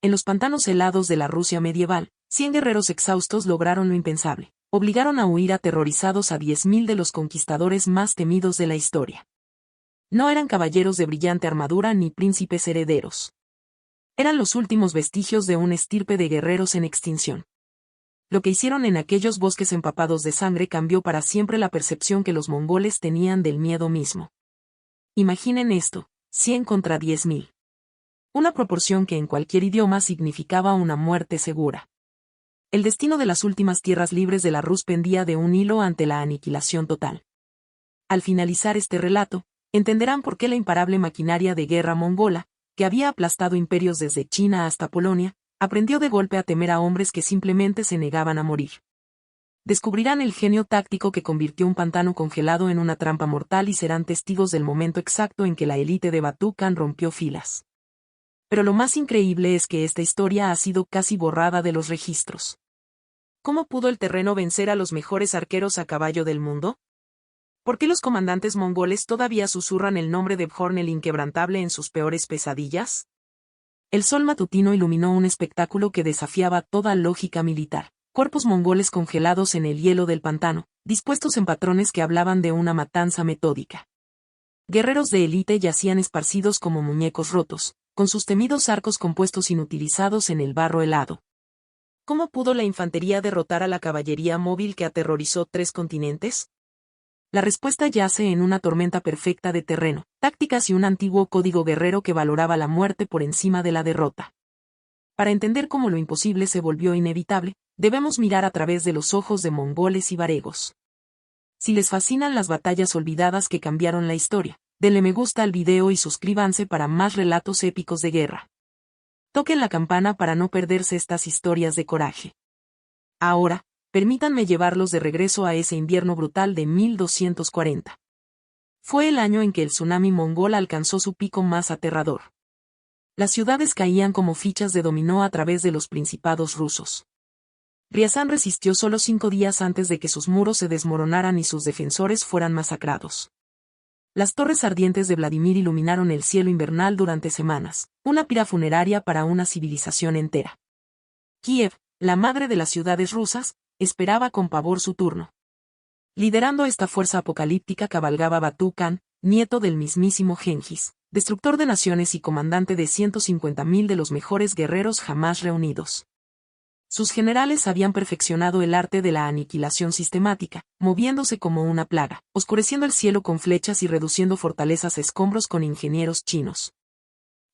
En los pantanos helados de la Rusia medieval, 100 guerreros exhaustos lograron lo impensable. Obligaron a huir aterrorizados a 10.000 de los conquistadores más temidos de la historia. No eran caballeros de brillante armadura ni príncipes herederos. Eran los últimos vestigios de una estirpe de guerreros en extinción. Lo que hicieron en aquellos bosques empapados de sangre cambió para siempre la percepción que los mongoles tenían del miedo mismo. Imaginen esto, 100 contra 10.000. Una proporción que en cualquier idioma significaba una muerte segura. El destino de las últimas tierras libres de la Rus pendía de un hilo ante la aniquilación total. Al finalizar este relato, entenderán por qué la imparable maquinaria de guerra mongola, que había aplastado imperios desde China hasta Polonia, aprendió de golpe a temer a hombres que simplemente se negaban a morir. Descubrirán el genio táctico que convirtió un pantano congelado en una trampa mortal y serán testigos del momento exacto en que la élite de Batú Khan rompió filas. Pero lo más increíble es que esta historia ha sido casi borrada de los registros. ¿Cómo pudo el terreno vencer a los mejores arqueros a caballo del mundo? ¿Por qué los comandantes mongoles todavía susurran el nombre de Bjorn el Inquebrantable en sus peores pesadillas? El sol matutino iluminó un espectáculo que desafiaba toda lógica militar. Cuerpos mongoles congelados en el hielo del pantano, dispuestos en patrones que hablaban de una matanza metódica. Guerreros de élite yacían esparcidos como muñecos rotos, con sus temidos arcos compuestos inutilizados en el barro helado. ¿Cómo pudo la infantería derrotar a la caballería móvil que aterrorizó 3 continentes? La respuesta yace en una tormenta perfecta de terreno, tácticas y un antiguo código guerrero que valoraba la muerte por encima de la derrota. Para entender cómo lo imposible se volvió inevitable, debemos mirar a través de los ojos de mongoles y varegos. Si les fascinan las batallas olvidadas que cambiaron la historia, denle me gusta al video y suscríbanse para más relatos épicos de guerra. Toquen la campana para no perderse estas historias de coraje. Ahora, permítanme llevarlos de regreso a ese invierno brutal de 1240. Fue el año en que el tsunami mongol alcanzó su pico más aterrador. Las ciudades caían como fichas de dominó a través de los principados rusos. Riazán resistió solo 5 días antes de que sus muros se desmoronaran y sus defensores fueran masacrados. Las torres ardientes de Vladimir iluminaron el cielo invernal durante semanas, una pira funeraria para una civilización entera. Kiev, la madre de las ciudades rusas, esperaba con pavor su turno. Liderando esta fuerza apocalíptica cabalgaba Batú Khan, nieto del mismísimo Gengis, destructor de naciones y comandante de 150.000 de los mejores guerreros jamás reunidos. Sus generales habían perfeccionado el arte de la aniquilación sistemática, moviéndose como una plaga, oscureciendo el cielo con flechas y reduciendo fortalezas a escombros con ingenieros chinos.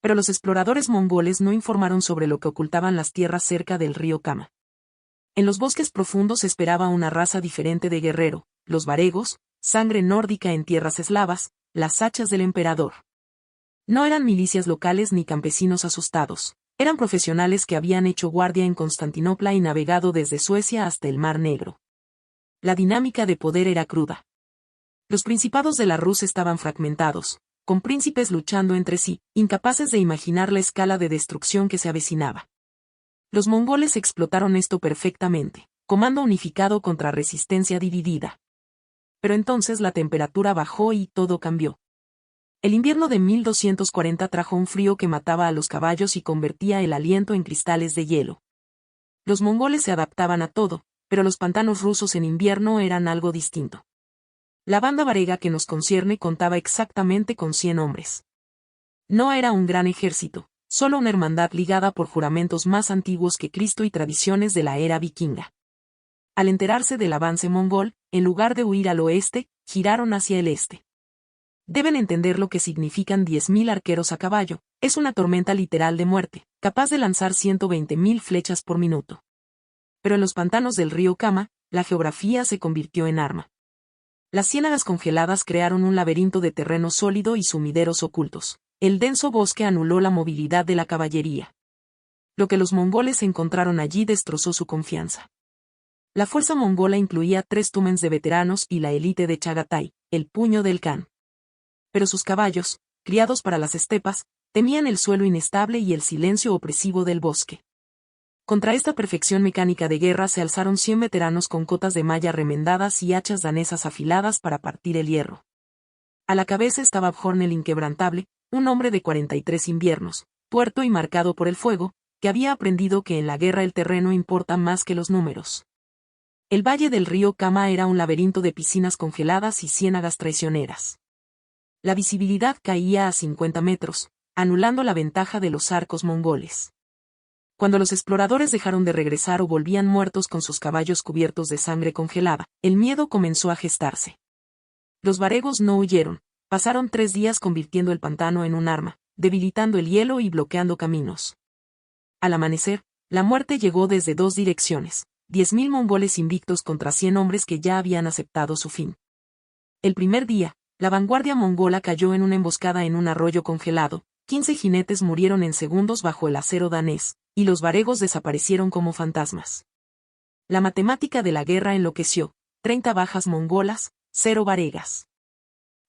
Pero los exploradores mongoles no informaron sobre lo que ocultaban las tierras cerca del río Kama. En los bosques profundos esperaba una raza diferente de guerrero, los varegos, sangre nórdica en tierras eslavas, las hachas del emperador. No eran milicias locales ni campesinos asustados. Eran profesionales que habían hecho guardia en Constantinopla y navegado desde Suecia hasta el Mar Negro. La dinámica de poder era cruda. Los principados de la Rus estaban fragmentados, con príncipes luchando entre sí, incapaces de imaginar la escala de destrucción que se avecinaba. Los mongoles explotaron esto perfectamente, comando unificado contra resistencia dividida. Pero entonces la temperatura bajó y todo cambió. El invierno de 1240 trajo un frío que mataba a los caballos y convertía el aliento en cristales de hielo. Los mongoles se adaptaban a todo, pero los pantanos rusos en invierno eran algo distinto. La banda varega que nos concierne contaba exactamente con 100 hombres. No era un gran ejército, solo una hermandad ligada por juramentos más antiguos que Cristo y tradiciones de la era vikinga. Al enterarse del avance mongol, en lugar de huir al oeste, giraron hacia el este. Deben entender lo que significan 10.000 arqueros a caballo, es una tormenta literal de muerte, capaz de lanzar 120.000 flechas por minuto. Pero en los pantanos del río Kama, la geografía se convirtió en arma. Las ciénagas congeladas crearon un laberinto de terreno sólido y sumideros ocultos. El denso bosque anuló la movilidad de la caballería. Lo que los mongoles encontraron allí destrozó su confianza. La fuerza mongola incluía 3 túmens de veteranos y la élite de Chagatai, el puño del Khan. Pero sus caballos, criados para las estepas, temían el suelo inestable y el silencio opresivo del bosque. Contra esta perfección mecánica de guerra se alzaron 100 veteranos con cotas de malla remendadas y hachas danesas afiladas para partir el hierro. A la cabeza estaba Bjorn el Inquebrantable, un hombre de 43 inviernos, tuerto y marcado por el fuego, que había aprendido que en la guerra el terreno importa más que los números. El valle del río Kama era un laberinto de piscinas congeladas y ciénagas traicioneras. La visibilidad caía a 50 metros, anulando la ventaja de los arcos mongoles. Cuando los exploradores dejaron de regresar o volvían muertos con sus caballos cubiertos de sangre congelada, el miedo comenzó a gestarse. Los varegos no huyeron, pasaron 3 días convirtiendo el pantano en un arma, debilitando el hielo y bloqueando caminos. Al amanecer, la muerte llegó desde 2 direcciones, 10.000 mongoles invictos contra 100 hombres que ya habían aceptado su fin. El primer día, la vanguardia mongola cayó en una emboscada en un arroyo congelado, 15 jinetes murieron en segundos bajo el acero danés, y los varegos desaparecieron como fantasmas. La matemática de la guerra enloqueció, 30 bajas mongolas, 0 varegas.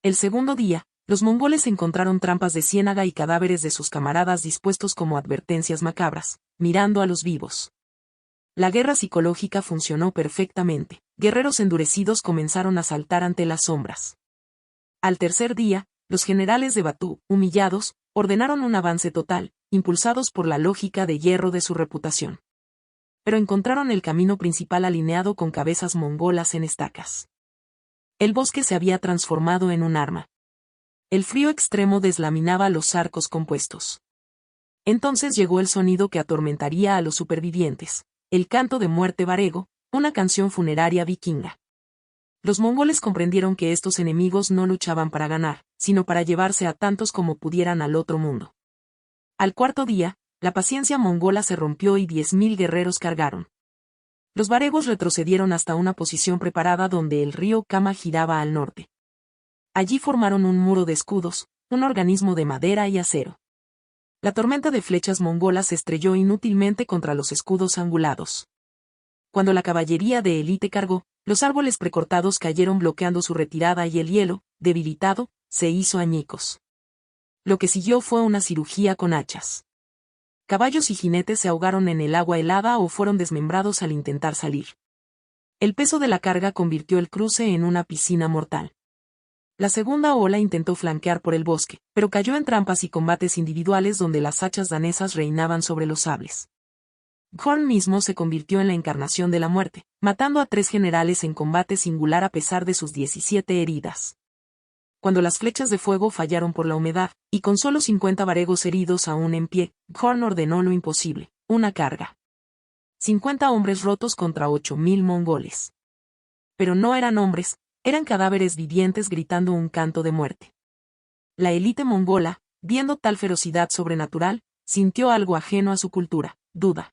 El segundo día, los mongoles encontraron trampas de ciénaga y cadáveres de sus camaradas dispuestos como advertencias macabras, mirando a los vivos. La guerra psicológica funcionó perfectamente. Guerreros endurecidos comenzaron a saltar ante las sombras. Al tercer día, los generales de Batú, humillados, ordenaron un avance total, impulsados por la lógica de hierro de su reputación. Pero encontraron el camino principal alineado con cabezas mongolas en estacas. El bosque se había transformado en un arma. El frío extremo deslaminaba los arcos compuestos. Entonces llegó el sonido que atormentaría a los supervivientes, el canto de muerte varego, una canción funeraria vikinga. Los mongoles comprendieron que estos enemigos no luchaban para ganar, sino para llevarse a tantos como pudieran al otro mundo. Al cuarto día, la paciencia mongola se rompió y 10.000 guerreros cargaron. Los varegos retrocedieron hasta una posición preparada donde el río Kama giraba al norte. Allí formaron un muro de escudos, un organismo de madera y acero. La tormenta de flechas mongolas se estrelló inútilmente contra los escudos angulados. Cuando la caballería de élite cargó, los árboles precortados cayeron bloqueando su retirada y el hielo, debilitado, se hizo añicos. Lo que siguió fue una cirugía con hachas. Caballos y jinetes se ahogaron en el agua helada o fueron desmembrados al intentar salir. El peso de la carga convirtió el cruce en una piscina mortal. La segunda ola intentó flanquear por el bosque, pero cayó en trampas y combates individuales donde las hachas danesas reinaban sobre los sables. Horn mismo se convirtió en la encarnación de la muerte, matando a 3 generales en combate singular a pesar de sus 17 heridas. Cuando las flechas de fuego fallaron por la humedad, y con solo 50 varegos heridos aún en pie, Horn ordenó lo imposible, una carga. 50 hombres rotos contra 8.000 mongoles. Pero no eran hombres, eran cadáveres vivientes gritando un canto de muerte. La élite mongola, viendo tal ferocidad sobrenatural, sintió algo ajeno a su cultura, duda.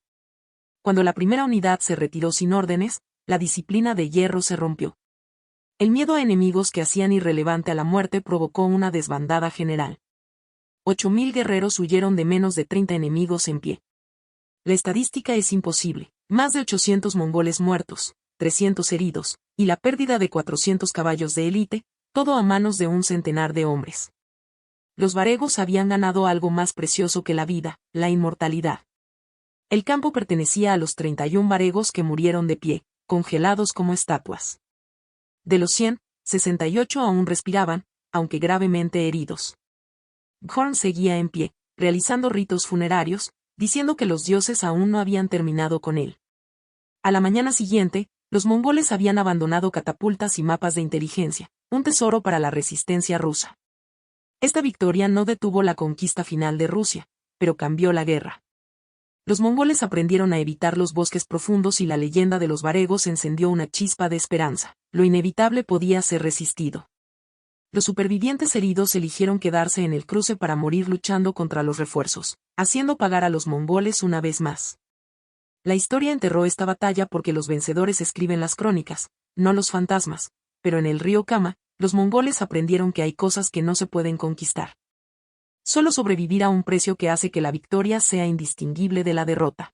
Cuando la primera unidad se retiró sin órdenes, la disciplina de hierro se rompió. El miedo a enemigos que hacían irrelevante a la muerte provocó una desbandada general. 8.000 guerreros huyeron de menos de 30 enemigos en pie. La estadística es imposible, más de 800 mongoles muertos, 300 heridos, y la pérdida de 400 caballos de élite, todo a manos de un centenar de hombres. Los varegos habían ganado algo más precioso que la vida, la inmortalidad. El campo pertenecía a los 31 varegos que murieron de pie, congelados como estatuas. De los 100, 68 aún respiraban, aunque gravemente heridos. Horn seguía en pie, realizando ritos funerarios, diciendo que los dioses aún no habían terminado con él. A la mañana siguiente, los mongoles habían abandonado catapultas y mapas de inteligencia, un tesoro para la resistencia rusa. Esta victoria no detuvo la conquista final de Rusia, pero cambió la guerra. Los mongoles aprendieron a evitar los bosques profundos y la leyenda de los varegos encendió una chispa de esperanza. Lo inevitable podía ser resistido. Los supervivientes heridos eligieron quedarse en el cruce para morir luchando contra los refuerzos, haciendo pagar a los mongoles una vez más. La historia enterró esta batalla porque los vencedores escriben las crónicas, no los fantasmas, pero en el río Kama, los mongoles aprendieron que hay cosas que no se pueden conquistar. Solo sobrevivir a un precio que hace que la victoria sea indistinguible de la derrota.